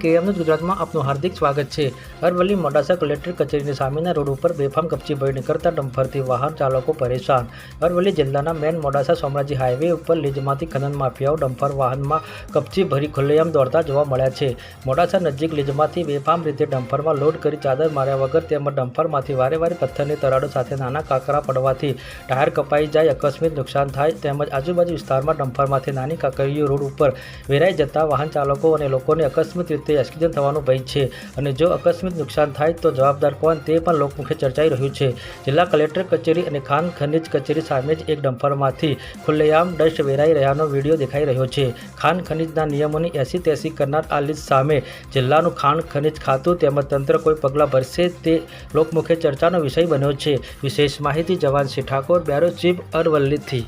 KM news ગુજરાતમાં આપનું હાર્દિક સ્વાગત છે। અરવલ્લી મોડાસા કલેક્ટર કચેરીની સામેના રોડ ઉપર બેફામ કપચી ભરી નીકળતા ડમ્પરથી વાહન ચાલકો પરેશાન। અરવલ્લી જિલ્લાના મેન મોડાસા સોમરાજી હાઈવે ઉપર લીજમાંથી ખનન માફિયાઓ ડમ્પર વાહનમાં કપચી ભરી ખુલ્લેઆમ દોડતા જોવા મળ્યા છે। મોડાસા નજીક લીજમાંથી બેફામ રીતે ડમ્પરમાં લોડ કરી ચાદર માર્યા વગર તેમજ ડમ્પરમાંથી વારે વારે પથ્થરની તરાડો સાથે નાના કાંકરા પડવાથી ટાયર કપાઈ જાય, આકસ્મિક નુકસાન થાય તેમજ આજુબાજુ વિસ્તારમાં ડમ્પરમાંથી નાની કાંકરીઓ રોડ ઉપર વેરાઈ જતા વાહન ચાલકો અને લોકોને આકસ્મિક રીતે એક્સિડન્ટ થવાનો ભય છે અને જો આકસ્મિક નુકસાન થાય તો જવાબદાર કોણ તે પણ લોકમુખે ચર્ચાઈ રહ્યું છે। જિલ્લા કલેક્ટર કચેરી અને ખાણ ખનીજ કચેરી સામે જ એક ડમ્પરમાંથી ખુલ્લેઆમ ડસ્ટ વેરાઈ રહ્યાનો વિડીયો દેખાઈ રહ્યો છે। ખાણ ખનીજના નિયમોની એસી તેસી કરનાર આ લીજ સામે જિલ્લાનું ખાણ ખનીજ ખાતું તેમજ તંત્ર કોઈ પગલાં ભરશે તે લોકમુખે ચર્ચાનો વિષય બન્યો છે। વિશેષ માહિતી જવાન શ્રી ઠાકોર, બ્યુરો ચીફ, અરવલ્લીથી।